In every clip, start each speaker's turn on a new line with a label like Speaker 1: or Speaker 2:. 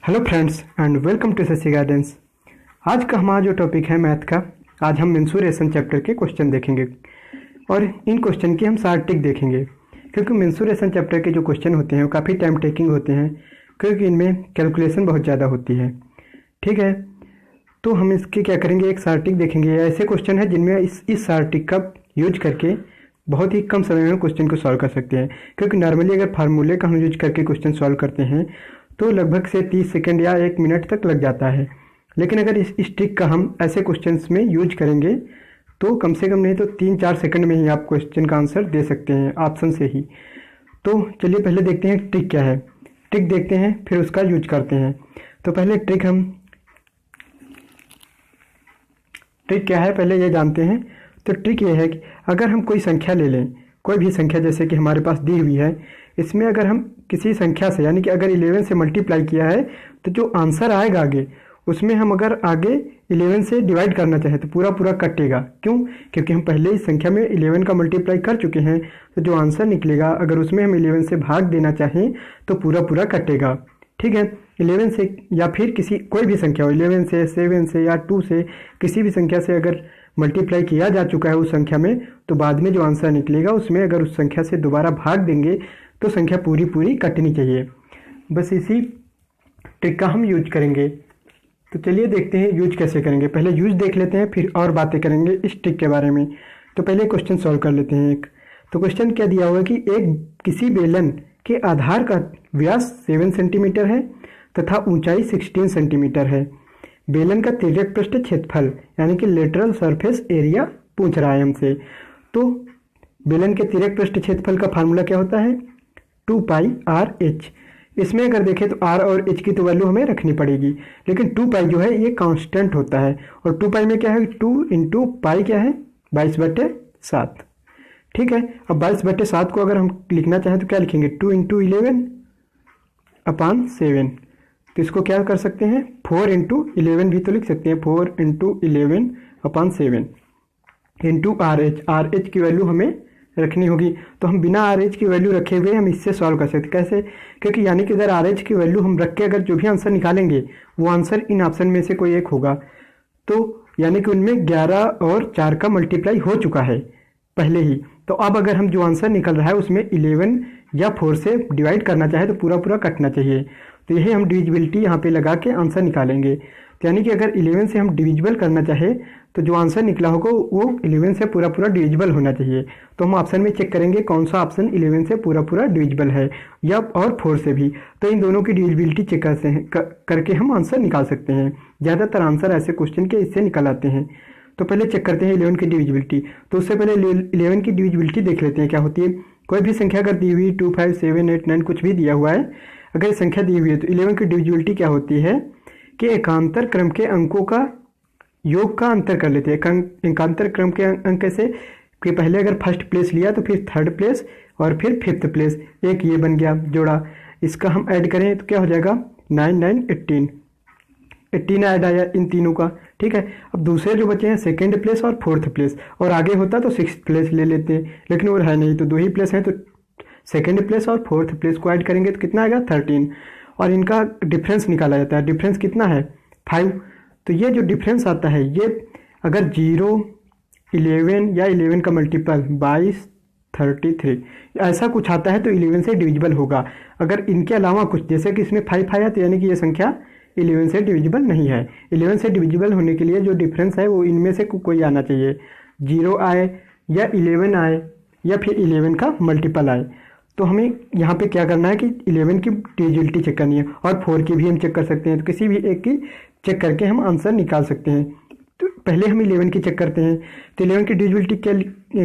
Speaker 1: Hello friends and welcome to Shashi guidance. आज का हमारा जो टॉपिक है मैथ का, आज हम मेंसुरेशन चैप्टर के क्वेश्चन देखेंगे और इन क्वेश्चन की हम सार टिक देखेंगे, क्योंकि मेंसुरेशन चैप्टर के जो क्वेश्चन होते हैं वो काफ़ी टाइम टेकिंग होते हैं, क्योंकि इनमें कैलकुलेशन बहुत ज़्यादा होती है। ठीक है, तो हम इसके क्या करेंगे, एक सार टिक देखेंगे। ऐसे क्वेश्चन है जिनमें इस सार टिक का यूज करके बहुत ही कम समय में क्वेश्चन को सॉल्व कर सकते हैं, क्योंकि नॉर्मली अगर फार्मूले का हम यूज करके क्वेश्चन सॉल्व करते हैं तो लगभग से 30 सेकंड या 1 मिनट तक लग जाता है। लेकिन अगर इस ट्रिक का हम ऐसे क्वेश्चंस में यूज करेंगे तो कम से कम नहीं तो 3-4 सेकंड में ही आप क्वेश्चन का आंसर दे सकते हैं ऑप्शन से ही। तो चलिए पहले देखते हैं ट्रिक क्या है। ट्रिक देखते हैं फिर उसका यूज करते हैं। तो पहले ट्रिक क्या है पहले ये जानते हैं। तो ट्रिक ये है कि अगर हम कोई संख्या ले लें, कोई भी संख्या जैसे कि हमारे पास दी हुई है, इसमें अगर हम किसी संख्या से यानी कि अगर 11 से मल्टीप्लाई किया है तो जो आंसर आएगा आगे उसमें हम अगर आगे 11 से डिवाइड करना चाहें तो पूरा पूरा कटेगा। क्यों? क्योंकि हम पहले ही संख्या में 11 का मल्टीप्लाई कर चुके हैं, तो जो आंसर निकलेगा अगर उसमें हम 11 से भाग देना चाहें तो पूरा पूरा कटेगा। ठीक है, 11 से या फिर किसी कोई भी संख्या हो, 11 से 7 से या 2 से किसी भी संख्या से अगर मल्टीप्लाई किया जा चुका है उस संख्या में, तो बाद में जो आंसर निकलेगा उसमें अगर उस संख्या से दोबारा भाग देंगे तो संख्या पूरी पूरी कटनी चाहिए। बस इसी ट्रिक का हम यूज करेंगे। तो चलिए देखते हैं यूज कैसे करेंगे। पहले यूज देख लेते हैं फिर और बातें करेंगे इस ट्रिक के बारे में। तो पहले क्वेश्चन सॉल्व कर लेते हैं एक। तो क्वेश्चन क्या दिया हुआ है कि एक किसी बेलन के आधार का व्यास 7 सेंटीमीटर है तथा ऊंचाई 16 सेंटीमीटर है। बेलन का तिर्यक पृष्ठ क्षेत्रफल यानी कि लेटरल सरफेस एरिया पूछ रहा है हमसे। तो बेलन के तिर्यक पृष्ठ क्षेत्रफल का फार्मूला क्या होता है? 2 पाई आर एच। इसमें अगर देखें तो आर और एच की तो वैल्यू हमें रखनी पड़ेगी, लेकिन 2 पाई जो है ये कांस्टेंट होता है। और 2 पाई में क्या है, 2 इंटू पाई क्या है, 22/7। ठीक है, अब 22/7 को अगर हम लिखना चाहें तो क्या लिखेंगे, 2 इंटू 11/7। तो इसको क्या कर सकते हैं, 4 इंटू 11 भी तो लिख सकते हैं, 4 इंटू 11/7 इंटू आर एच की वैल्यू हमें रखनी होगी। तो हम बिना आर एच की वैल्यू रखे हुए हम इससे सॉल्व कर सकते हैं। कैसे? क्योंकि यानी कि अगर आर एच की वैल्यू हम रख के अगर जो भी आंसर निकालेंगे वो आंसर इन ऑप्शन में से कोई एक होगा। तो यानी कि उनमें 11 और 4 का मल्टीप्लाई हो चुका है पहले ही। तो अब अगर हम जो आंसर निकल रहा है उसमें 11 या 4 से डिवाइड करना चाहे तो पूरा पूरा कटना चाहिए। तो यही हम डिविजिबिलिटी यहाँ पे लगा के आंसर निकालेंगे। तो यानी कि अगर 11 से हम डिविजिबल करना चाहे तो जो आंसर निकला होगा वो 11 से पूरा पूरा डिविजिबल होना चाहिए। तो हम ऑप्शन में चेक करेंगे कौन सा ऑप्शन 11 से पूरा पूरा डिविजिबल है या और 4 से भी। तो इन दोनों की डिविजिबिलिटी चेक करके हम आंसर निकाल सकते हैं। ज़्यादातर आंसर ऐसे क्वेश्चन के इससे निकल आते हैं। तो पहले चेक करते हैं 11 की डिविजिबिलिटी। तो उससे पहले 11 की डिविजिबिलिटी देख लेते हैं क्या होती है। कोई भी संख्या अगर दी हुई 2, 5, 7, 8, 9 कुछ भी दिया हुआ है, अगर ये संख्या दी हुई है तो 11 की डिविजिबिलिटी क्या होती है कि एकांतर क्रम के अंकों का योग का अंतर कर लेते हैं। एकांतर क्रम के अंक कैसे कि पहले अगर फर्स्ट प्लेस लिया तो फिर थर्ड प्लेस और फिर फिफ्थ प्लेस, एक ये बन गया जोड़ा। इसका हम ऐड करें तो क्या हो जाएगा, 9, 9, 18 ऐड आया इन तीनों का। ठीक है, अब दूसरे जो बचे हैं सेकेंड प्लेस और फोर्थ प्लेस, और आगे होता तो 6th प्लेस ले लेते हैं, लेकिन वो है नहीं तो 2 ही प्लेस हैं। तो सेकेंड प्लेस और फोर्थ प्लेस को ऐड करेंगे तो कितना आएगा, 13। और इनका डिफरेंस निकाला जाता है। डिफरेंस कितना है, 5। तो ये जो डिफरेंस आता है ये अगर 0, 11 या 11 का मल्टीपल 22, 33 ऐसा कुछ आता है तो 11 से डिविजिबल होगा। अगर इनके अलावा कुछ जैसे कि इसमें 5 आया तो यानी कि ये संख्या 11 से डिविजिबल नहीं है। 11 से डिविजिबल होने के लिए जो डिफरेंस है वो इनमें से कोई आना चाहिए, 0 आए या 11 आए या फिर 11 का मल्टीपल आए। तो हमें यहाँ पे क्या करना है कि 11 की डिविजिबिलिटी चेक करनी है और 4 की भी हम चेक कर सकते हैं। तो किसी भी एक की चेक करके हम आंसर निकाल सकते हैं। तो पहले हम 11 की चेक करते हैं। तो 11 की डिविजिबिलिटी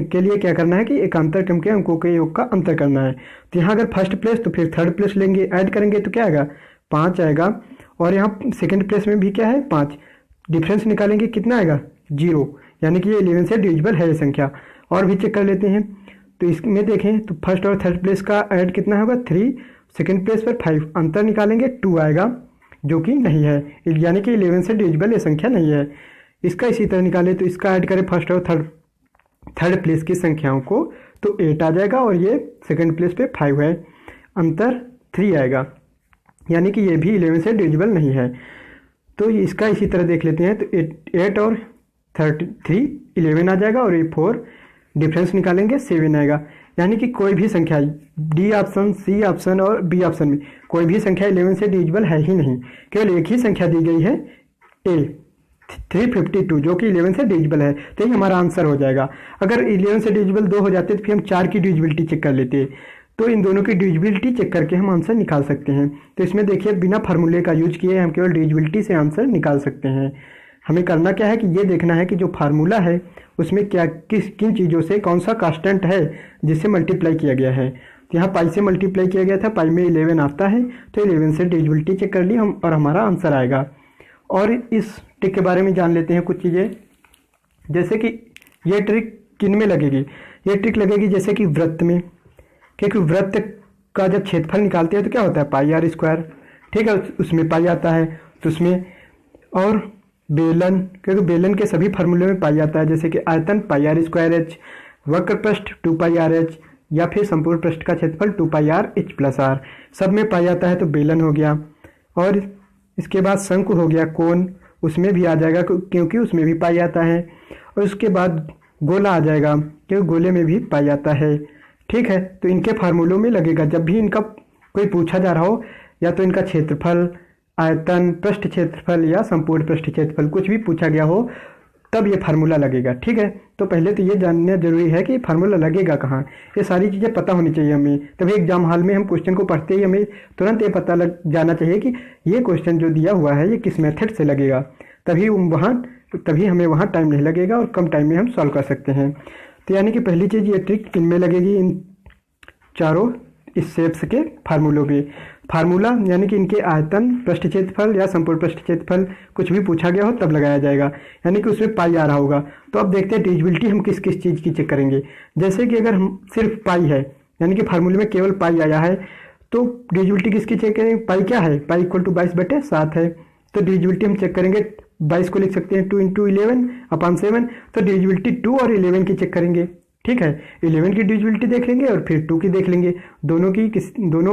Speaker 1: के लिए क्या करना है कि एकांतर क्रम के अंकों के योग का अंतर करना है। तो यहाँ अगर फर्स्ट प्लेस तो फिर थर्ड प्लेस लेंगे, ऐड करेंगे तो क्या आएगा, 5 आएगा। और यहाँ सेकेंड प्लेस में भी क्या है, 5। डिफरेंस निकालेंगे कितना आएगा, 0, यानी कि ये 11 से डिविजिबल है ये संख्या। और भी चेक कर लेते हैं। तो इसमें देखें तो फर्स्ट और थर्ड प्लेस का ऐड कितना होगा, 3, सेकेंड प्लेस पर 5, अंतर निकालेंगे 2 आएगा जो कि नहीं है, यानी कि 11 से डिविजिबल ये संख्या नहीं है। इसका इसी तरह निकाले तो इसका ऐड करें फर्स्ट और थर्ड प्लेस की संख्याओं को तो 8 आ जाएगा और ये सेकेंड प्लेस पे 5 है, अंतर 3 आएगा। यानी कि ये भी 11 से डिविजिबल नहीं है। तो इसका इसी तरह देख लेते हैं। तो 8 और 3 11 आ जाएगा, और ये 4 डिफरेंस निकालेंगे 7 आएगा। यानी कि कोई भी संख्या डी ऑप्शन, सी ऑप्शन और बी ऑप्शन में कोई भी संख्या 11 से डिविजिबल है ही नहीं। केवल एक ही संख्या दी गई है ए 352, जो कि 11 से डिविजिबल है। तो ये हमारा आंसर हो जाएगा। अगर 11 से डिविजिबल 2 हो जाते तो फिर हम 4 की डिविजिबिलिटी चेक कर लेते। तो इन दोनों की डिविजिबिलिटी चेक करके हम आंसर निकाल सकते हैं। तो इसमें देखिए बिना फार्मूले का यूज किए हम केवल डिविजिबिलिटी से आंसर निकाल सकते हैं। हमें करना क्या है कि ये देखना है कि जो फार्मूला है उसमें क्या किन चीज़ों से कौन सा कांस्टेंट है जिससे मल्टीप्लाई किया गया है। तो यहाँ पाई से मल्टीप्लाई किया गया था, पाई में 11 आता है, तो 11 से डिविजिबिलिटी चेक कर ली हम और हमारा आंसर आएगा। और इस ट्रिक के बारे में जान लेते हैं कुछ चीज़ें, जैसे कि ये ट्रिक किन में लगेगी। ये ट्रिक लगेगी जैसे कि वृत्त में, क्योंकि वृत्त का जब क्षेत्रफल निकालते हैं तो क्या होता है पाई आर स्क्वायर, ठीक है, उसमें पाई आता है। तो उसमें और बेलन, क्योंकि बेलन के सभी फार्मूले में पाई आता है, जैसे कि आयतन पाई आर स्क्वायर एच, वक्र पृष्ठ 2 पाई आर एच, या फिर संपूर्ण पृष्ठ का क्षेत्रफल 2 पाई आर एच प्लस आर, सब में पाई आता है। तो बेलन हो गया। और इसके बाद शंकु हो गया, कोण, उसमें भी आ जाएगा क्योंकि उसमें भी पाई आता है। और उसके बाद गोला आ जाएगा क्योंकि गोले में भी पाई आता है, ठीक है। तो इनके फार्मूलों में लगेगा जब भी इनका कोई पूछा जा रहा हो, या तो इनका क्षेत्रफल, आयतन, पृष्ठ क्षेत्रफल या संपूर्ण पृष्ठ क्षेत्रफल कुछ भी पूछा गया हो तब ये फार्मूला लगेगा, ठीक है। तो पहले तो ये जानना जरूरी है कि फार्मूला लगेगा कहाँ, ये सारी चीज़ें पता होनी चाहिए हमें। तभी एग्जाम हॉल में हम क्वेश्चन को पढ़ते ही हमें तुरंत ये पता लग जाना चाहिए कि ये क्वेश्चन जो दिया हुआ है ये किस मेथड से लगेगा, तभी हमें वहाँ टाइम नहीं लगेगा और कम टाइम में हम सॉल्व कर सकते हैं। तो यानी कि पहली चीज़ ये ट्रिक इनमें लगेगी, इन चारों इस शेप्स के फार्मूलों पे। फार्मूला यानी कि इनके आयतन, पृष्ठ क्षेत्रफल या संपूर्ण पृष्ठ क्षेत्रफल कुछ भी पूछा गया हो तब लगाया जाएगा, यानी कि उसमें पाई आ रहा होगा। तो अब देखते हैं डिविजिबिलिटी हम किस किस चीज़ की चेक करेंगे। जैसे कि अगर हम सिर्फ पाई है, यानी कि फार्मूले में केवल पाई आया है, तो डिविजिबिलिटी किसकी चेक करेंगे। पाई क्या है, पाई इक्वल टू 22/7 है। तो डिविजिबिलिटी हम चेक करेंगे, 22 को लिख सकते हैं 2 × 11/7। तो डिविजिबिलिटी 2 और 11 की चेक करेंगे, ठीक है। 11 की डिविजिबिलिटी देख लेंगे और फिर 2 की देख लेंगे, दोनों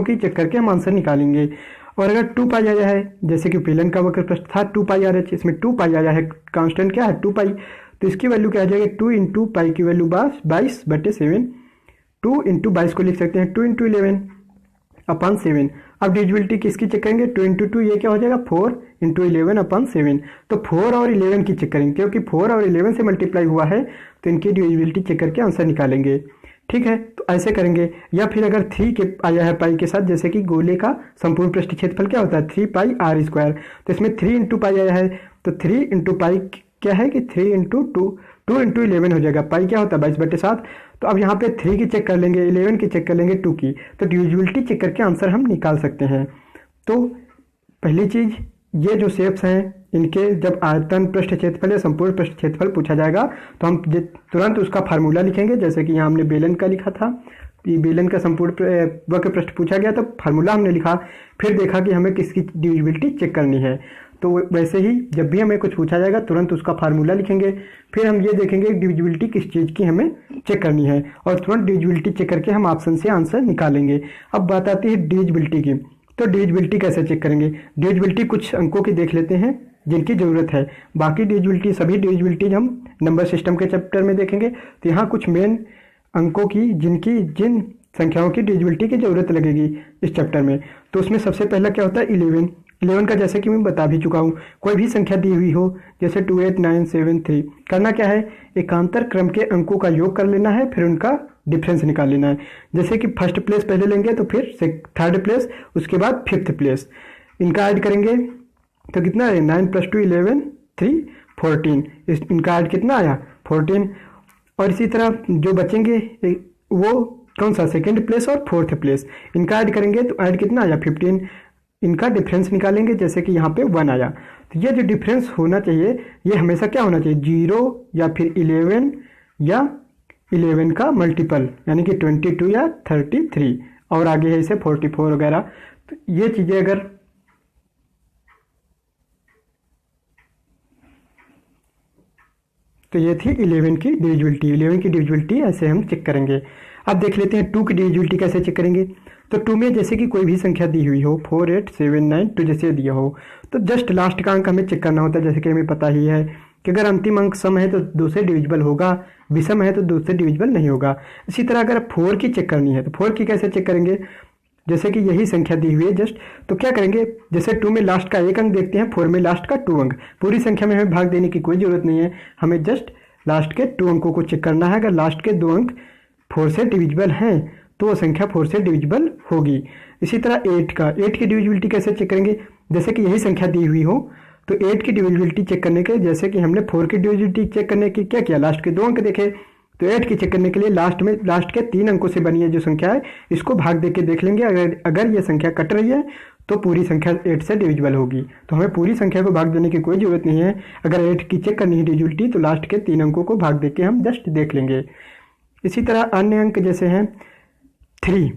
Speaker 1: की चेक करके हम आंसर निकालेंगे। और अगर 2 पाई आया है, जैसे कि बेलन का वक्र पृष्ठ था 2 पाई आर एच, इसमें 2 पाई आया है, कांस्टेंट क्या है 2 पाई, तो इसकी वैल्यू क्या आ जाएगी 2 × पाई की वैल्यू 22/7। 2 × 22 को लिख सकते हैं 2 × 11/7। अब डिविजिबिलिटी किसकी चेक करेंगे, 2 × 2 ये क्या हो जाएगा 4 × 11/7। तो 4 और 11 की चेक करेंगे, क्योंकि 4 और 11 से मल्टीप्लाई हुआ है तो इनकी डिविजिबिलिटी चेक करके आंसर निकालेंगे, ठीक है। तो ऐसे करेंगे। या फिर अगर 3 के आया है पाई के साथ, जैसे कि गोले का संपूर्ण पृष्ठ क्षेत्रफल क्या होता है 3 पाई आर स्क्वायर, तो इसमें 3 × पाई आया है, तो 3 × पाई क्या है कि 3 × 2 × 11 हो जाएगा। पाई क्या होता है 22/7। तो अब यहाँ पे 3 की चेक कर लेंगे, 11 की चेक कर लेंगे, 2 की, तो डिविजिबिलिटी चेक करके आंसर हम निकाल सकते हैं। तो पहली चीज़ ये जो शेप्स हैं इनके जब आयतन, पृष्ठ क्षेत्रफल या संपूर्ण पृष्ठ क्षेत्रफल पूछा जाएगा तो हम तुरंत उसका फार्मूला लिखेंगे। जैसे कि यहाँ हमने बेलन का लिखा था, ये बेलन का संपूर्ण वक्र पृष्ठ पूछा गया तो फार्मूला हमने लिखा, फिर देखा कि हमें किसकी डिविजिबिलिटी चेक करनी है। तो वैसे ही जब भी हमें कुछ पूछा जाएगा तुरंत उसका फार्मूला लिखेंगे, फिर हम ये देखेंगे डिविजिबिलिटी किस चीज़ की हमें चेक करनी है, और तुरंत डिविजिबिलिटी चेक करके हम ऑप्शन से आंसर निकालेंगे। अब बात आती है डिविजिबिलिटी की। तो डिविजिबिलिटी कैसे चेक करेंगे। डिविजिबिलिटी कुछ अंकों की देख लेते हैं जिनकी ज़रूरत है, बाकी डिविजिबिलिटी सभी डिविजिबिलिटी हम नंबर सिस्टम के चैप्टर में देखेंगे। तो यहाँ कुछ मेन अंकों की जिन संख्याओं की डिविजिबिलिटी की ज़रूरत लगेगी इस चैप्टर में। तो उसमें सबसे पहला क्या होता है 11 का, जैसे कि मैं बता भी चुका हूँ। कोई भी संख्या दी हुई हो जैसे 2 8 9 7 3, करना क्या है एकांतर क्रम के अंकों का योग कर लेना है, फिर उनका डिफरेंस निकाल लेना है। जैसे कि फर्स्ट प्लेस पहले लेंगे तो फिर थर्ड प्लेस, उसके बाद फिफ्थ प्लेस, इनका ऐड करेंगे तो कितना है 9 + 2 11 3 14, इनका ऐड कितना आया 14। और इसी तरह जो बचेंगे वो कौन सा सेकेंड प्लेस और फोर्थ प्लेस, इनका ऐड करेंगे तो ऐड कितना आया 15, इनका डिफरेंस निकालेंगे जैसे कि यहाँ पे 1 आया। तो ये जो डिफरेंस होना चाहिए ये हमेशा क्या होना चाहिए 0 या फिर 11 या 11 का मल्टीपल, यानी कि 22 या 33, और आगे है इसे 44 वगैरह। तो ये चीज़ें अगर तो ये थी 11 की डिविजिबिलिटी। 11 की डिविजिबिलिटी ऐसे हम चेक करेंगे। अब देख लेते हैं 2 की डिविजिबिलिटी कैसे चेक करेंगे। तो 2 में जैसे कि कोई भी संख्या दी हुई हो 4, 8, 7, 9 2 जैसे दिया हो, तो जस्ट लास्ट का अंक हमें चेक करना होता है। जैसे कि हमें पता ही है कि अगर अंतिम अंक सम है तो 2 से डिविजिबल होगा, विषम है तो 2 से डिविजिबल नहीं होगा। इसी तरह अगर 4 की चेक करनी है तो 4 की कैसे चेक करेंगे, जैसे कि यही संख्या दी हुई है जस्ट, तो क्या करेंगे, जैसे 2 में लास्ट का 1 अंक देखते हैं, 4 में लास्ट का 2 अंक। पूरी संख्या में हमें भाग देने की कोई ज़रूरत नहीं है, हमें जस्ट लास्ट के 2 अंकों को चेक करना है। अगर लास्ट के 2 अंक 4 से डिविजिबल हैं तो वो संख्या 4 से डिविजिबल होगी। इसी तरह 8 की डिविजिबिलिटी कैसे चेक करेंगे, जैसे कि यही संख्या दी हुई हो तो 8 की डिविजिबिलिटी चेक करने के, जैसे कि हमने 4 की डिविजिबिलिटी चेक करने की क्या किया, लास्ट के 2 अंक देखे, तो 8 की चेक करने के लिए लास्ट के 3 अंकों से बनी है जो संख्या है इसको भाग दे के देख लेंगे। अगर ये संख्या कट रही है तो पूरी संख्या 8 से डिविजिबल होगी। तो हमें पूरी संख्या को भाग देने की कोई ज़रूरत नहीं है। अगर 8 की चेक करनी है डिविजिबिलिटी तो लास्ट के 3 अंकों को भाग दे के हम जस्ट देख लेंगे। इसी तरह अन्य अंक जैसे हैं 3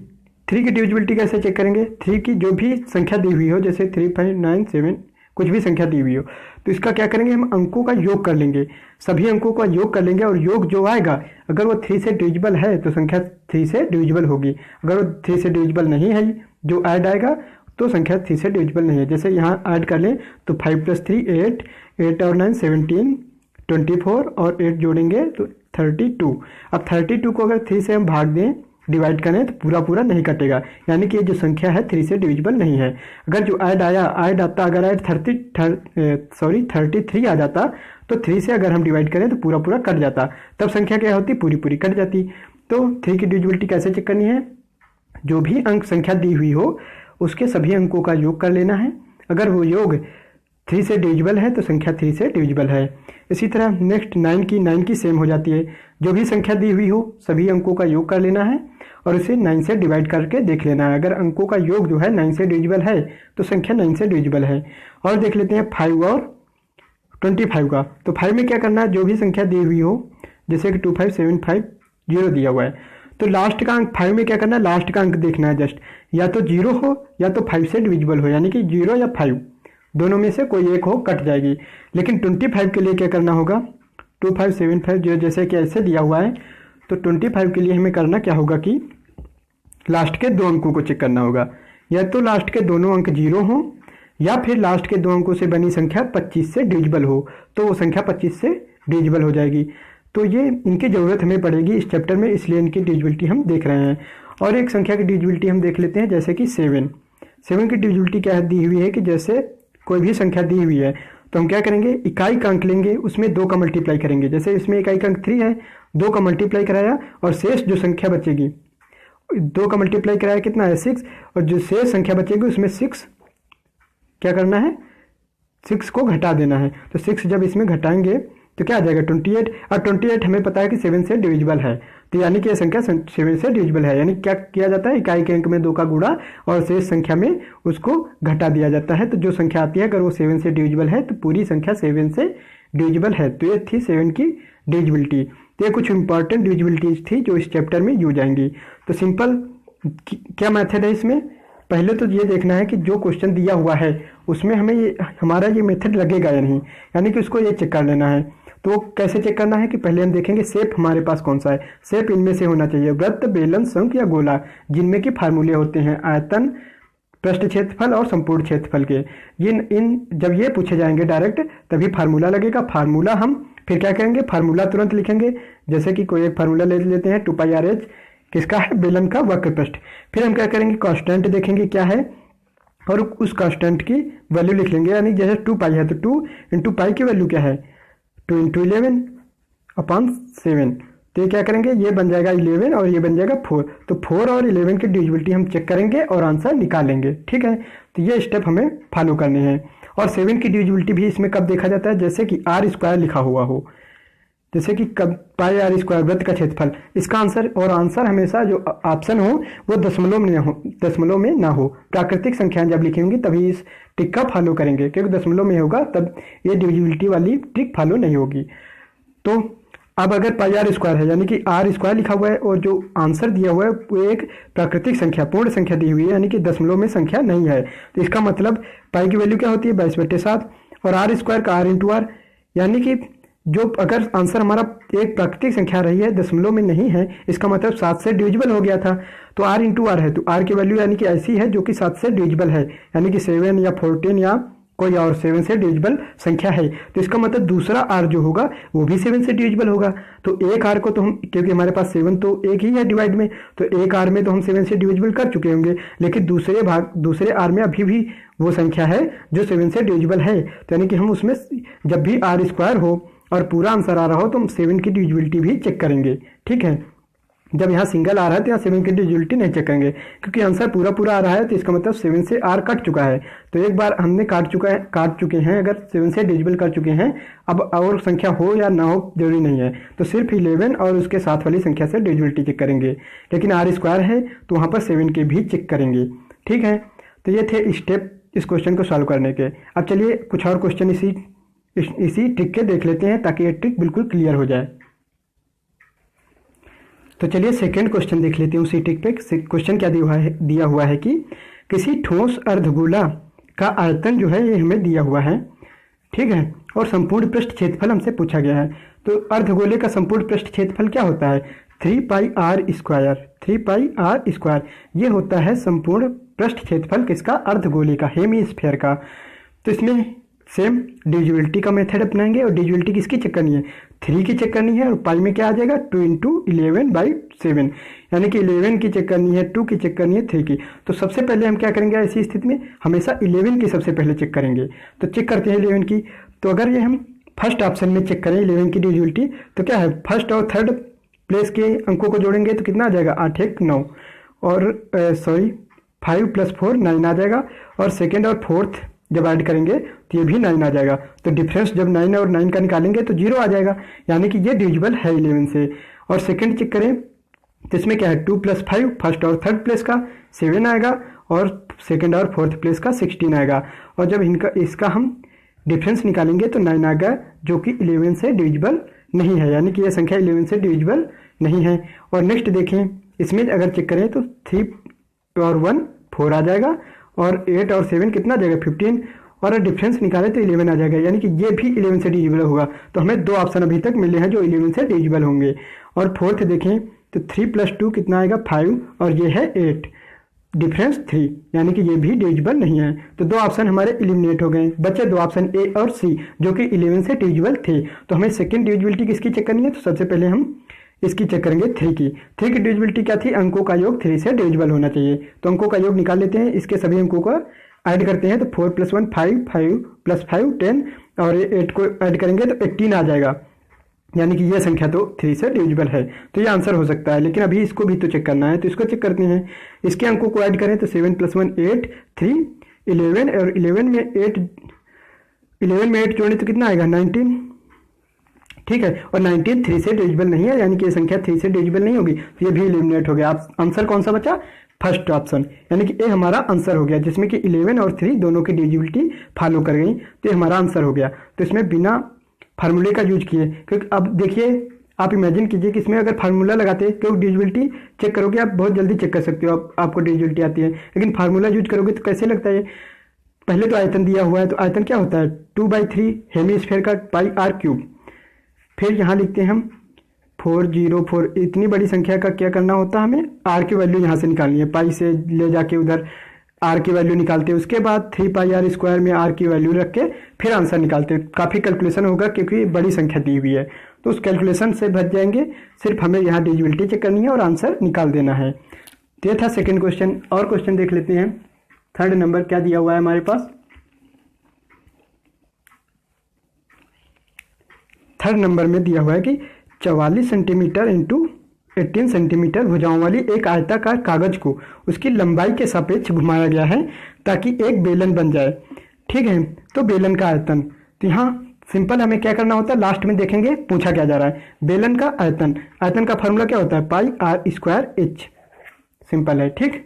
Speaker 1: की डिविजिबिलिटी कैसे चेक करेंगे, 3 की जो भी संख्या दी हुई हो, जैसे 3, 5, 9, 7 कुछ भी संख्या दी हुई हो, तो इसका क्या करेंगे, हम अंकों का योग कर लेंगे, सभी अंकों का योग कर लेंगे और योग जो आएगा अगर वो 3 से डिविजिबल है तो संख्या 3 से डिविजिबल होगी। अगर वो 3 से डिविजिबल नहीं है, जो ऐड आएगा तो संख्या 3 से डिविजिबल नहीं है। जैसे यहाँ ऐड कर लें तो 5 + 3 8, 8 और 9 17, 24 और 8 जोड़ेंगे तो 32। अब 32 को अगर 3 से हम भाग दें, डिवाइड करें तो पूरा नहीं कटेगा, यानी कि ये जो संख्या है 3 से डिविजिबल नहीं है। अगर जो ऐड आता अगर ऐड 33 आ जाता तो 3 से अगर हम डिवाइड करें तो पूरा कट जाता, तब संख्या क्या होती, पूरी कट जाती। तो 3 की डिविजिबिलिटी कैसे चेक करनी है, जो भी अंक संख्या दी हुई हो उसके सभी अंकों का योग कर लेना है। अगर वो योग 3 से डिविजिबल है तो संख्या 3 से डिविजिबल है। इसी तरह नेक्स्ट 9 की सेम हो जाती है, जो भी संख्या दी हुई हो सभी अंकों का योग कर लेना है और उसे 9 से डिवाइड करके देख लेना है। अगर अंकों का योग जो है 9 से डिविजिबल है तो संख्या 9 से डिविजिबल है। और देख लेते हैं 5 और 25 का। तो 5 में क्या करना है, जो भी संख्या दी हुई हो, जैसे कि 25750 दिया हुआ है, तो लास्ट का अंक 5 में क्या करना है, लास्ट का अंक देखना है जस्ट, या तो 0 हो या तो 5 से डिविजिबल हो, यानी कि 0 या 5 दोनों में से कोई एक हो, कट जाएगी। लेकिन 25 के लिए क्या करना होगा, 25750 जैसे कि ऐसे दिया हुआ है, तो 25 के लिए हमें करना क्या होगा कि लास्ट के 2 अंकों को चेक करना होगा, या तो लास्ट के दोनों अंक 0 हो या फिर लास्ट के 2 अंकों से बनी संख्या 25 से डिविजिबल हो, तो वो संख्या 25 से डिविजिबल हो जाएगी। तो ये इनकी ज़रूरत हमें पड़ेगी इस चैप्टर में, इसलिए इनकी डिविजिबिलिटी हम देख रहे हैं। और एक संख्या की डिविजिबिलिटी हम देख लेते हैं, जैसे कि 7 की डिविजिबिलिटी क्या दी हुई है कि जैसे कोई भी संख्या दी हुई है तो हम क्या करेंगे, इकाई का अंक लेंगे, उसमें 2 का मल्टीप्लाई करेंगे। जैसे इसमें इकाई का अंक 3 है, 2 का मल्टीप्लाई कराया और शेष जो संख्या बचेगी, 2 का मल्टीप्लाई कराया कितना है 6, और जो शेष संख्या बचेगी उसमें 6 क्या करना है, 6 को घटा देना है। तो 6 जब इसमें घटाएंगे तो क्या आ जाएगा 28, और 28 हमें पता है कि 7 से डिविजिबल है, तो यानी कि यह संख्या 7 से डिविजिबल है। यानी क्या किया जाता है, इकाई के अंक में 2 का गुणा और शेष संख्या में उसको घटा दिया जाता है। तो जो संख्या आती है अगर वो 7 से डिविजिबल है तो पूरी संख्या 7 से डिविजिबल है। तो ये थी 7 की डिविजिबिलिटी। तो ये कुछ इंपॉर्टेंट डिविजिबिलिटीज थी जो इस चैप्टर में यूज आएंगी। तो सिंपल क्या मेथड है इसमें, पहले तो ये देखना है कि जो क्वेश्चन दिया हुआ है उसमें हमें हमारा ये मेथड लगेगा या नहीं, यानी कि उसको ये चेक कर लेना है। तो कैसे चेक करना है कि पहले हम देखेंगे शेप हमारे पास कौन सा है। शेप इनमें से होना चाहिए वृत्त, बेलन, शंख या गोला, जिनमें कि फार्मूले होते हैं आयतन, पृष्ठ क्षेत्रफल और संपूर्ण क्षेत्रफल के। जब ये पूछे जाएंगे डायरेक्ट तभी फार्मूला लगेगा। फार्मूला हम फिर क्या करेंगे, फार्मूला तुरंत लिखेंगे। जैसे कि कोई एक फार्मूला ले लेते हैं 2πr/h, किसका है, बेलन का वक्र पृष्ठ। फिर हम क्या करेंगे, कांस्टेंट देखेंगे क्या है और उस कांस्टेंट की वैल्यू लिख लेंगे। यानी जैसे 2π है तो 2 × π की वैल्यू क्या है, 2 × 11/7। तो ये क्या करेंगे, ये बन जाएगा 11 और ये बन जाएगा 4। तो 4 और 11 की डिविजिबिलिटी हम चेक करेंगे और आंसर निकालेंगे। ठीक है, तो ये स्टेप हमें फॉलो करने हैं। और 7 की डिविजिबिलिटी भी इसमें कब देखा जाता है, जैसे कि r² लिखा हुआ हो, जैसे कि कब πr² वृत्त का क्षेत्रफल, इसका आंसर, और आंसर हमेशा जो ऑप्शन हो वो दशमलव में ना हो। प्राकृतिक संख्याएं जब लिखी होंगी तभी इस ट्रिक का फॉलो करेंगे, क्योंकि दशमलव में होगा तब ये डिविजिबिलिटी वाली ट्रिक फॉलो नहीं होगी। तो अब अगर πr² है यानी कि r² लिखा हुआ है और जो आंसर दिया हुआ है वो एक प्राकृतिक संख्या, पूर्ण संख्या दी हुई है, यानी कि दशमलव में संख्या नहीं है, तो इसका मतलब पाई की वैल्यू क्या होती है 22/7 और r² का r × r, यानी कि जो अगर आंसर हमारा एक प्राकृतिक संख्या रही है, दशमलव में नहीं है, इसका मतलब 7 से डिविजिबल हो गया था। तो r इंटू आर है, तो r की वैल्यू यानी कि ऐसी है जो कि 7 से डिविजिबल है, यानी कि 7 या 14 या कोई और 7 से डिविजिबल संख्या है। तो इसका मतलब दूसरा r जो होगा वो भी 7 से डिविजिबल होगा। तो एक r को तो हम, क्योंकि हमारे पास 7 तो एक ही है डिवाइड में, तो एक r में तो हम 7 से डिविजिबल कर चुके होंगे, लेकिन दूसरे r में अभी भी वो संख्या है जो 7 से डिविजिबल है। तो यानी कि हम उसमें जब भी r स्क्वायर हो और पूरा आंसर आ रहा हो तो हम 7 की डिविजिबिलिटी भी चेक करेंगे। ठीक है, जब यहाँ सिंगल आ रहा है तो यहाँ 7 की डिविजिबिलिटी नहीं चेक करेंगे, क्योंकि आंसर पूरा पूरा आ रहा है, तो इसका मतलब 7 से r कट चुका है। तो एक बार हमने काट चुके हैं, अगर 7 से डिविजिबल कर चुके हैं, अब और संख्या हो या ना हो जरूरी नहीं है, तो सिर्फ 11 और उसके साथ वाली संख्या से डिविजिबिलिटी चेक करेंगे। लेकिन r स्क्वायर है तो वहाँ पर 7 के भी चेक करेंगे। ठीक है, तो ये थे स्टेप इस क्वेश्चन को सॉल्व करने के। अब चलिए कुछ और क्वेश्चन इसी ट्रिक के देख लेते हैं, ताकि ये ट्रिक बिल्कुल क्लियर हो जाए। तो चलिए सेकंड क्वेश्चन देख लेते हैं उसी ट्रिक पे। क्वेश्चन क्या दिया हुआ है कि किसी ठोस अर्धगोला का आयतन जो है ये हमें दिया हुआ है। ठीक है, और संपूर्ण पृष्ठ क्षेत्रफल हमसे पूछा गया है। तो अर्धगोले का संपूर्ण पृष्ठ क्षेत्रफल क्या होता है? 3πr square. 3πr स्क्वायर ये होता है संपूर्ण पृष्ठ क्षेत्रफल किसका? अर्धगोले का, हेमीस्फीयर का। तो इसमें सेम डिविजिबिलिटी का मेथड अपनाएंगे, और डिविजिबिलिटी किसकी चेक करनी है? 3 की चेक करनी है, और पाई में क्या आ जाएगा? 2 इंटू 11/7, यानी कि 11 की चेक करनी है, 2 की चेक करनी है, 3 की। तो सबसे पहले हम क्या करेंगे ऐसी स्थिति में? हमेशा 11 की सबसे पहले चेक करेंगे। तो चेक करते हैं 11 की। तो अगर ये हम फर्स्ट ऑप्शन में चेक करें 11 की डिविजिबिलिटी, तो क्या है, फर्स्ट और थर्ड प्लेस के अंकों को जोड़ेंगे तो कितना आ जाएगा? 8 1 9, और 5 + 4 9 आ जाएगा, और सेकेंड और फोर्थ जब ऐड करेंगे तो ये भी 9 आ जाएगा। तो डिफरेंस जब 9 और 9 का निकालेंगे तो 0 आ जाएगा, यानी कि ये डिविजिबल है 11 से। और सेकंड चेक करें तो इसमें क्या है? 2 + 5 फर्स्ट और थर्ड प्लेस का 7 आएगा, और सेकंड और फोर्थ प्लेस का 16 आएगा। और जब इसका हम डिफरेंस निकालेंगे तो 9 आएगा, जो कि 11 से डिविजिबल नहीं है, यानी कि यह संख्या 11 से डिविजिबल नहीं है। और नेक्स्ट देखें, इसमें अगर चेक करें तो 3 और 1 4 आ जाएगा, और 8 और 7 कितना आ जाएगा? 15, और डिफरेंस निकाले तो 11 आ जाएगा, यानी कि ये भी 11 से डिविजिबल होगा। तो हमें 2 ऑप्शन अभी तक मिले हैं जो 11 से डिविजिबल होंगे। और फोर्थ देखें तो 3 + 2 कितना आएगा? 5, और ये है 8, डिफरेंस 3, यानी कि ये भी डिविजिबल नहीं है। तो 2 ऑप्शन हमारे एलिमिनेट हो गए, बचे 2 ऑप्शन ए और सी, जो कि 11 से डिविजिबल थे। तो हमें सेकेंड डिविजिबिलिटी किसकी चेक करनी है? तो सबसे पहले हम इसकी चेक करेंगे 3 की। 3 की डिविजिबिलिटी क्या थी? अंकों का योग 3 से डिविजिबल होना चाहिए। तो अंकों का योग निकाल लेते हैं, इसके सभी अंकों का ऐड करते हैं। तो 4 + 1 5, 5 + 5 10, और 8 को ऐड करेंगे तो 18 आ जाएगा, यानी कि ये संख्या तो 3 से डिविजिबल है। तो ये आंसर हो सकता है, लेकिन अभी इसको भी तो चेक करना है, तो इसको चेक करते हैं। इसके अंकों को ऐड करें तो 7 + 1 8, 3 11, और 11 में 8 जोड़े तो कितना आएगा? 19। ठीक है, और 19 3 से डिविजिबल नहीं है, यानी कि ये संख्या 3 से डिविजिबल नहीं होगी, तो ये भी एलिमिनेट हो गया। आंसर कौन सा बचा? फर्स्ट ऑप्शन, यानी कि ये हमारा आंसर हो गया, जिसमें कि 11 और 3 दोनों की डिविजिबिलिटी फॉलो कर गई, तो ये हमारा आंसर हो गया। तो इसमें बिना फार्मूले का यूज किए, क्योंकि अब देखिए आप इमेजिन कीजिए कि इसमें अगर फार्मूला लगाते तो डिविजिबिलिटी चेक करोगे, आप बहुत जल्दी चेक कर सकते हो, आपको डिविजिबिलिटी आती है। लेकिन फार्मूला यूज करोगे तो कैसे लगता है? पहले तो आयतन दिया हुआ है, तो आयतन क्या होता है? 2/3 हेमीस्फीयर का πr³। फिर यहाँ लिखते हैं हम 404। इतनी बड़ी संख्या का क्या करना होता है? हमें r की वैल्यू यहाँ से निकालनी है, पाई से ले जाके उधर r की वैल्यू निकालते हैं, उसके बाद 3πr स्क्वायर में r की वैल्यू रख के फिर आंसर निकालते हैं। काफ़ी कैलकुलेशन होगा, क्योंकि बड़ी संख्या दी हुई है, तो उस कैलकुलेशन से बच जाएंगे। सिर्फ हमें यहाँ डिविजिबिलिटी चेक करनी है और आंसर निकाल देना है। तो ये था सेकेंड क्वेश्चन। और क्वेश्चन देख लेते हैं। थर्ड नंबर क्या दिया हुआ है हमारे पास? थर्ड नंबर में दिया हुआ है कि 44 सेंटीमीटर इंटू 18 सेंटीमीटर भुजाओं वाली एक आयताकार कागज को उसकी लंबाई के सापेक्ष घुमाया गया है ताकि एक बेलन बन जाए। ठीक है, तो बेलन का आयतन, तो यहाँ सिंपल हमें क्या करना होता है? लास्ट में देखेंगे पूछा क्या जा रहा है। बेलन का आयतन, आयतन का फार्मूला क्या होता है? πr²h। सिंपल है। ठीक,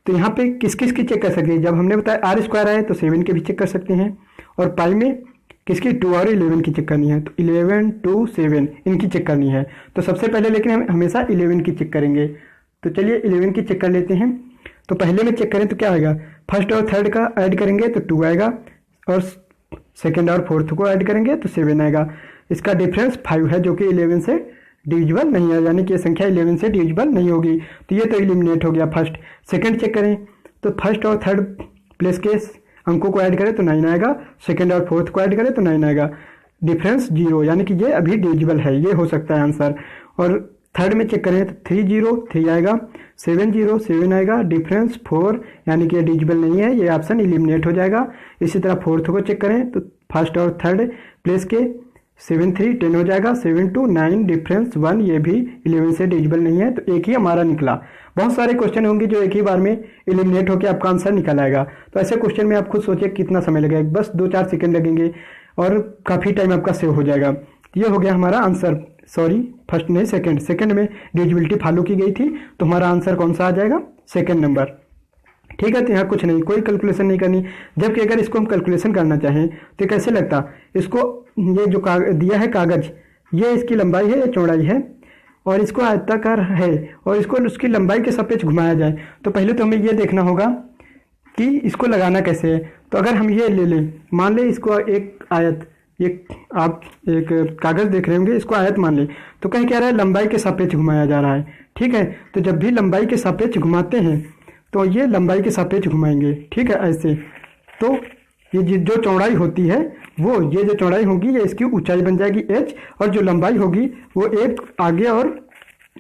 Speaker 1: तो यहाँ पे किस किस की चेक कर सकते हैं? जब हमने बताया r² आए तो 7 के भी चेक कर सकते हैं, और पाई में किसकी? 2 और 11 की चेक करनी है, तो 11 2 7 इनकी चेक करनी है। तो सबसे पहले लेकिन हम हमेशा 11 की चेक करेंगे। तो चलिए 11 की चेक कर लेते हैं। तो पहले में चेक करें तो क्या आएगा? फर्स्ट और थर्ड का ऐड करेंगे तो 2 आएगा, और सेकंड और फोर्थ को ऐड करेंगे तो 7 आएगा। इसका डिफरेंस 5 है जो कि 11 से डिविजिबल नहीं है, यानी कि ये संख्या 11 से डिविजिबल नहीं होगी, तो ये तो एलिमिनेट हो गया फर्स्ट। सेकंड चेक करें तो फर्स्ट और थर्ड प्लेस के अंकों को ऐड करें तो 9 आएगा, सेकंड और फोर्थ को ऐड करें तो 9 आएगा, डिफरेंस 0, यानी कि ये अभी डिविजिबल है, ये हो सकता है आंसर। और थर्ड में चेक करें तो 3 0 3 आएगा, 7 0 7 आएगा, डिफरेंस 4, यानी कि ये डिविजिबल नहीं है, ये ऑप्शन एलिमिनेट हो जाएगा। इसी तरह फोर्थ को चेक करें तो फर्स्ट और थर्ड प्लेस के 7 3 10 हो जाएगा, 7 2 9, डिफरेंस 1, ये भी 11 से डिविजिबल नहीं है, तो एक ही हमारा निकला। बहुत सारे क्वेश्चन होंगे जो एक ही बार में एलिमिनेट होकर आपका आंसर निकल आएगा, तो ऐसे क्वेश्चन में आप खुद सोचिए कितना समय लगेगा, बस 2-4 सेकंड लगेंगे और काफ़ी टाइम आपका सेव हो जाएगा। ये हो गया हमारा आंसर, सॉरी फर्स्ट नहीं सेकंड में डिविजिबिलिटी फॉलो की गई थी, तो हमारा आंसर कौन सा आ जाएगा, सेकंड नंबर। ठीक है, तो यहाँ कुछ नहीं, कोई कैलकुलेशन नहीं करनी, जबकि अगर इसको हम कैलकुलेशन करना चाहें तो कैसे लगता, इसको ये जो दिया है कागज, ये इसकी लंबाई है, ये चौड़ाई है, और इसको आयताकार है, और इसको उसकी लंबाई के सापेक्ष घुमाया जाए, तो पहले तो हमें ये देखना होगा कि इसको लगाना कैसे है। तो अगर हम ये ले लें, मान लें इसको एक आयत, आप एक कागज़ देख रहे होंगे, इसको आयत मान लें, तो कहीं क्या रहा है, लंबाई के सापेक्ष घुमाया जा रहा है। ठीक है, तो जब भी लंबाई के सापेक्ष घुमाते हैं तो ये लंबाई के सापेक्ष घुमाएंगे। ठीक है, ऐसे तो ये जो चौड़ाई होती है वो, ये जो चौड़ाई होगी ये इसकी ऊंचाई बन जाएगी h, और जो लंबाई होगी वो एक आगे और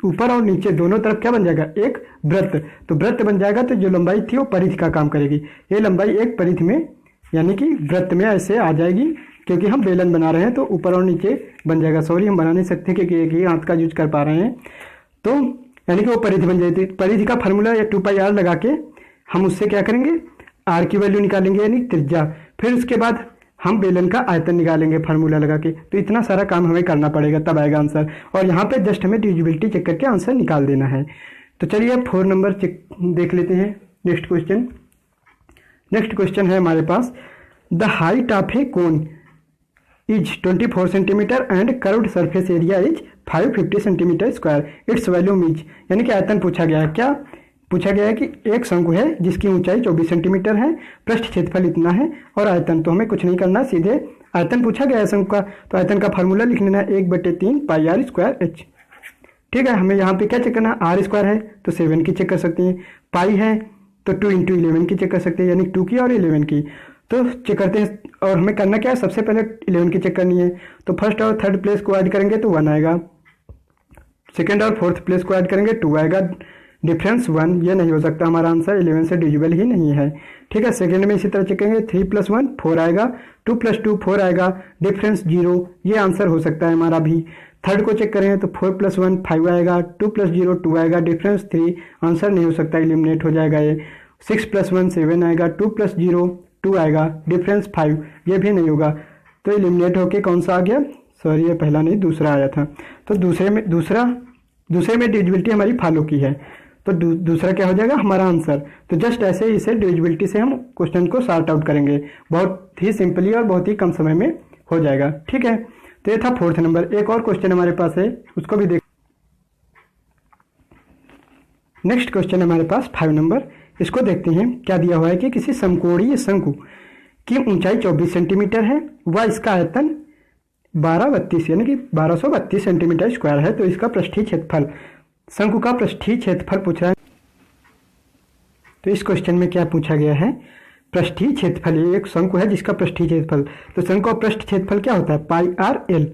Speaker 1: ऊपर और नीचे दोनों तरफ क्या बन जाएगा, एक वृत्त। तो वृत्त बन जाएगा, तो जो लंबाई थी वो परिधि का काम करेगी, ये लंबाई एक परिधि में यानी कि वृत्त में ऐसे आ जाएगी, क्योंकि हम बेलन बना रहे हैं तो ऊपर और नीचे बन जाएगा। सॉरी हम बना नहीं सकते क्योंकि एक ही हाथ का यूज कर पा रहे हैं, तो यानी कि वो परिधि बन जाती है। परिधि का फार्मूला या 2πr लगा के हम उससे क्या करेंगे, r की वैल्यू निकालेंगे यानी त्रिज्या, फिर उसके बाद हम बेलन का आयतन निकालेंगे फार्मूला लगा के। तो इतना सारा काम हमें करना पड़ेगा, तब आएगा आंसर, और यहाँ पे जस्ट हमें डिविजिबिलिटी चेक करके आंसर निकाल देना है। तो चलिए 4 नंबर चेक देख लेते हैं। नेक्स्ट क्वेश्चन है हमारे पास, the height of a cone is 24 centimetre and curved surface area is 550 centimetre square, its volume is, यानी कि आयतन पूछा गया है। क्या पूछा गया है कि एक शंकु है जिसकी ऊंचाई 24 सेंटीमीटर है, पृष्ठ क्षेत्रफल इतना है और आयतन, तो हमें कुछ नहीं करना, सीधे आयतन पूछा गया है शंकु का, तो आयतन का फार्मूला लिख लेना 1/3 πr स्क्वायर h। ठीक है, हमें यहाँ पे क्या चेक करना, r स्क्वायर है तो 7 की चेक कर सकते हैं, पाई है तो 2 × 11 की चेक कर सकते हैं, यानी 2 की और 11 की, तो चेक करते हैं। और हमें करना क्या है, सबसे पहले 11 की चेक करनी है, तो फर्स्ट और थर्ड प्लेस को ऐड करेंगे तो 1 आएगा, सेकंड और फोर्थ प्लेस को ऐड करेंगे 2 आएगा, डिफरेंस 1, ये नहीं हो सकता, हमारा आंसर 11 से डिविजिबल ही नहीं है। ठीक है, सेकंड में इसी तरह चेक करेंगे, 3 + 1 4 आएगा, 2 + 2 4 आएगा, डिफरेंस 0, ये आंसर हो सकता है हमारा भी। थर्ड को चेक करें तो 4 + 1 5 आएगा, 2 + 0 2 आएगा, डिफरेंस 3, आंसर नहीं हो सकता, एलिमिनेट हो जाएगा ये। 6 + 1 7 आएगा, 2 + 0 2 आएगा, डिफरेंस 5, ये भी नहीं होगा, तो एलिमिनेट होके कौन सा आ गया, सॉरी ये पहला नहीं दूसरा आया था, तो दूसरे में डिविजिबिलिटी हमारी फॉलो की है, तो दूसरा क्या हो जाएगा हमारा आंसर। तो जस्ट ऐसे ही इसे डिविजिबिलिटी से हम क्वेश्चन को सॉर्ट आउट करेंगे, बहुत ही सिंपली और बहुत ही कम समय में हो जाएगा। ठीक है, तो ये था 4th नंबर। एक और क्वेश्चन हमारे पास है, उसको भी देख। नेक्स्ट क्वेश्चन हमारे पास 5 नंबर, इसको देखते हैं। क्या दिया हुआ है कि किसी समकोणीय शंकु की ऊंचाई 24 सेंटीमीटर है व इसका आयतन 1232 यानी कि 1232 सेंटीमीटर स्क्वायर है, तो इसका पृष्ठीय क्षेत्रफल, शंकु का पृष्ठीय क्षेत्रफल पूछ रहा है। तो इस क्वेश्चन में क्या पूछा गया है, पृष्ठीय क्षेत्रफल, एक शंकु है जिसका पृष्ठीय क्षेत्रफल, तो शंकु का पृष्ठ क्षेत्रफल क्या होता है, πr/l।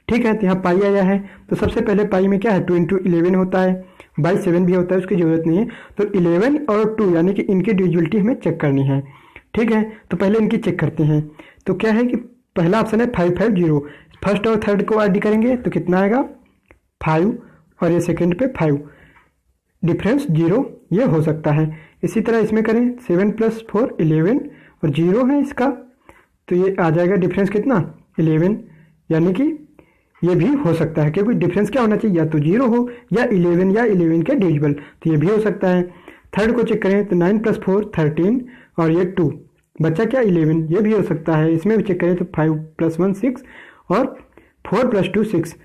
Speaker 1: ठीक है, तो यहाँ पाई आया है, तो सबसे पहले पाई में क्या है 2 × 11 होता है, बाई 7 भी होता है, उसकी जरूरत नहीं है, तो 11 और 2 यानी कि इनकी डिविजिबिलिटी हमें चेक करनी है। ठीक है, तो पहले इनकी चेक करते हैं। तो क्या है कि पहला ऑप्शन है 550, फर्स्ट और थर्ड को ऐड करेंगे तो कितना आएगा 5, और ये सेकंड पे 5, डिफरेंस 0, ये हो सकता है। इसी तरह इसमें करें 7 + 4 11 और 0 है इसका, तो ये आ जाएगा डिफरेंस कितना 11, यानी कि ये भी हो सकता है, क्योंकि डिफरेंस क्या होना चाहिए, या तो 0 हो या 11 या 11 के डिविजिबल, तो ये भी हो सकता है। थर्ड को चेक करें तो 9 + 4 13 और ये 2, बच्चा क्या 11, ये भी हो सकता है। इसमें भी चेक करें तो 5 + 1 6 और 4 + 2 6,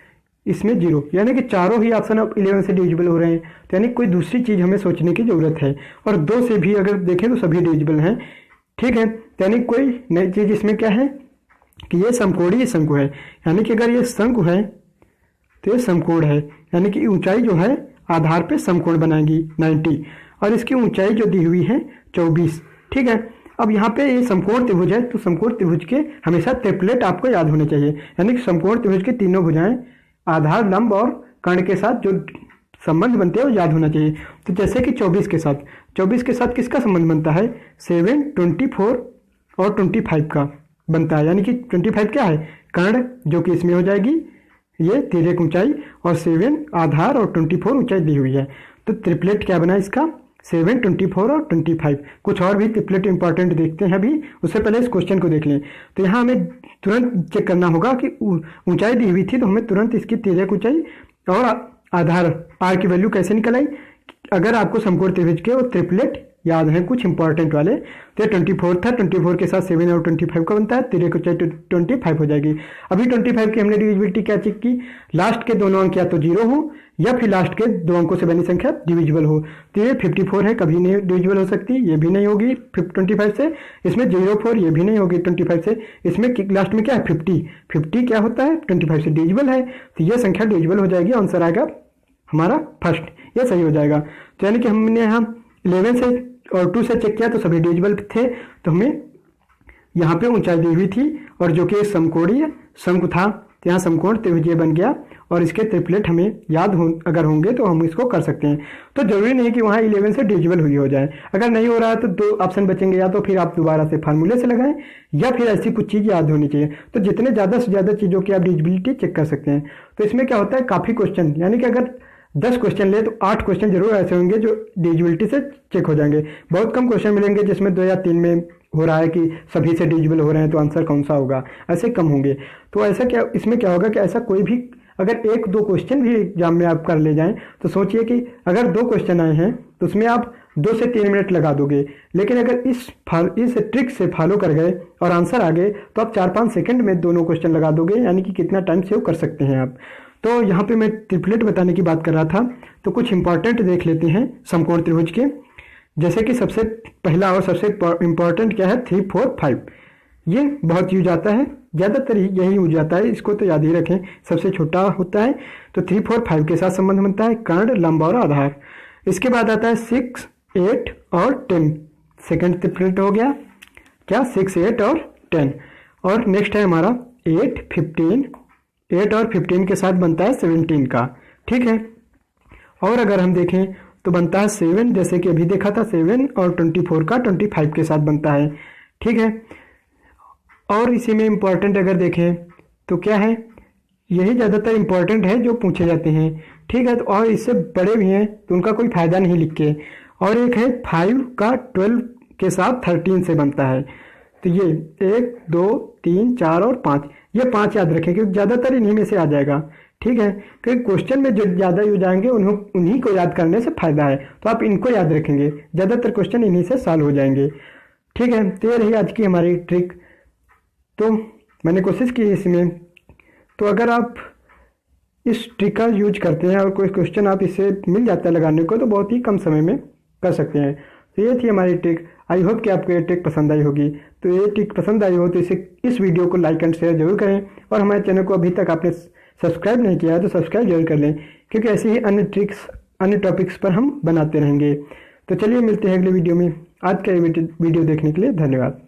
Speaker 1: इसमें 0, यानी कि चारों ही ऑप्शन अब 11 से डिविजिबल हो रहे हैं, तो यानी कोई दूसरी चीज़ हमें सोचने की ज़रूरत है। और 2 से भी अगर देखें तो सभी डिविजिबल हैं। ठीक है, यानी कोई नई चीज़ इसमें क्या है कि ये समकोणीय शंकु है, यानी कि अगर ये शंकु है तो ये समकोण है, यानी कि ऊंचाई जो है आधार पे समकोण बनाएगी 90 और इसकी ऊंचाई जो दी हुई है 24। ठीक है, अब यहाँ पे ये समकोण त्रिभुज है तो समकोण त्रिभुज के हमेशा ट्रिपलेट आपको याद होने चाहिए, यानी कि समकोण त्रिभुज की तीनों भुजाएं आधार, लंब और कर्ण के साथ जो संबंध बनते हैं वो याद होना चाहिए। तो जैसे कि 24 के साथ किसका संबंध बनता है? 7, 24 और 25 का बनता है, यानी कि 25 क्या है? कर्ण, जो कि इसमें हो जाएगी ये तिर्यक ऊंचाई, और 7 आधार और 24 ऊंचाई दी हुई है। तो ट्रिपलेट क्या बना इसका? 7, 24 और 25। कुछ और भी ट्रिपलेट इंपॉर्टेंट देखते हैं अभी, उससे पहले इस क्वेश्चन को देख लें। तो यहाँ हमें तुरंत चेक करना होगा कि ऊंचाई दी हुई थी तो हमें तुरंत इसकी तिर्यक ऊंचाई और आधार आर की वैल्यू कैसे निकल आई। अगर आपको समकोण त्रिभुज के और ट्रिपलेट याद हैं कुछ इंपॉर्टेंट वाले, तो 24 था, 24 के साथ 7 और 25 का बनता है, तिर्यक ऊंचाई 25 हो जाएगी। अभी 25 की हमने डिविजिबिलिटी क्या चेक की? लास्ट के दोनों अंक या तो 0 हो या फिर लास्ट के दो अंकों से बनी संख्या डिविजिबल हो। तो ये 54 है, कभी नहीं डिविजिबल हो सकती, ये भी नहीं होगी 25 से। इसमें 04 ये भी नहीं होगी 25 से। इसमें लास्ट में क्या है? 50 क्या होता है? 25 से डिविजिबल है, तो ये संख्या डिविजिबल हो जाएगी। आंसर आएगा हमारा फर्स्ट, ये सही हो जाएगा। तो यानी कि हमने यहाँ 11 से और 2 से चेक किया तो सभी डिविजिबल थे, तो हमें यहाँ पे ऊंचाई दी हुई थी और जो कि समकोणीय शंकु था, तो यहाँ समकोण त्रिभुज बन गया और इसके ट्रिपलेट हमें याद अगर होंगे तो हम इसको कर सकते हैं। तो जरूरी नहीं कि वहाँ 11 से डिविजिबल हुई हो जाए। अगर नहीं हो रहा है तो दो ऑप्शन बचेंगे, या तो फिर आप दोबारा से फार्मूले से लगाएं या फिर ऐसी कुछ चीज़ याद होनी चाहिए। तो जितने ज़्यादा से ज़्यादा चीज़ों की आप डिविजिबिलिटी चेक कर सकते हैं। तो इसमें क्या होता है, काफ़ी क्वेश्चन, यानी कि अगर 10 क्वेश्चन ले तो 8 क्वेश्चन जरूर ऐसे होंगे जो डिविजिबिलिटी से चेक हो जाएंगे। बहुत कम क्वेश्चन मिलेंगे जिसमें 2 या 3 में हो रहा है कि सभी से डिविजिबल हो रहे हैं, तो आंसर कौन सा होगा, ऐसे कम होंगे। तो ऐसा क्या, इसमें क्या होगा कि ऐसा कोई भी अगर 1-2 क्वेश्चन भी एग्जाम में आप कर ले जाएं तो सोचिए कि अगर 2 क्वेश्चन आए हैं तो उसमें आप 2 से 3 मिनट लगा दोगे, लेकिन अगर इस ट्रिक से फॉलो कर गए और आंसर आ गए तो आप 4-5 सेकंड में दोनों क्वेश्चन लगा दोगे, यानी कि कितना टाइम सेव कर सकते हैं आप। तो यहाँ पे मैं ट्रिपलेट बताने की बात कर रहा था, तो कुछ इंपॉर्टेंट देख लेते हैं समकोण त्रिभुज के। जैसे कि सबसे पहला और सबसे इंपॉर्टेंट क्या है? 3, 4, 5। ये बहुत यूज आता है, ज़्यादातर यही यूज आता है, इसको तो याद ही रखें, सबसे छोटा होता है। तो 3, 4, 5 के साथ संबंध बनता है कर्ण, लंब और आधार। इसके बाद आता है 6, 8 और 10। सेकंड ट्रिपलेट हो गया क्या? 6, 8 और 10। और नेक्स्ट है हमारा 8, 15। 8 और 15 के साथ बनता है 17 का। ठीक है, और अगर हम देखें तो बनता है 7, जैसे कि अभी देखा था 7 और 24 का 25 के साथ बनता है। ठीक है, और इसी में इम्पॉर्टेंट अगर देखें तो क्या है, यही ज़्यादातर इम्पॉर्टेंट है जो पूछे जाते हैं। ठीक है, तो और इससे बड़े भी हैं तो उनका कोई फ़ायदा नहीं लिख के। और एक है 5 का 12 के साथ 13 से बनता है। तो ये 1, 2, 3, 4 और 5, ये 5 याद रखें क्योंकि ज़्यादातर इन्हीं में से आ जाएगा। ठीक है, क्योंकि क्वेश्चन में जो ज़्यादा यूज आएंगे उन्हीं को याद करने से फ़ायदा है, तो आप इनको याद रखेंगे, ज़्यादातर क्वेश्चन इन्हीं से सॉल्व हो जाएंगे। ठीक है, तो ये रही आज की हमारी ट्रिक। तो मैंने कोशिश की इसमें, तो अगर आप इस ट्रिक का यूज करते हैं और कोई क्वेश्चन आप इससे मिल जाता है लगाने को, तो बहुत ही कम समय में कर सकते हैं। तो ये थी हमारी ट्रिक। आई होप कि आपको ये ट्रिक पसंद आई होगी। तो ये ट्रिक पसंद आई हो तो इस वीडियो को लाइक एंड शेयर जरूर करें, और हमारे चैनल को अभी तक आपने सब्सक्राइब नहीं किया है तो सब्सक्राइब जरूर कर लें, क्योंकि ऐसे ही अन्य ट्रिक्स, अन्य टॉपिक्स पर हम बनाते रहेंगे। तो चलिए मिलते हैं अगले वीडियो में। आज का ये वीडियो देखने के लिए धन्यवाद।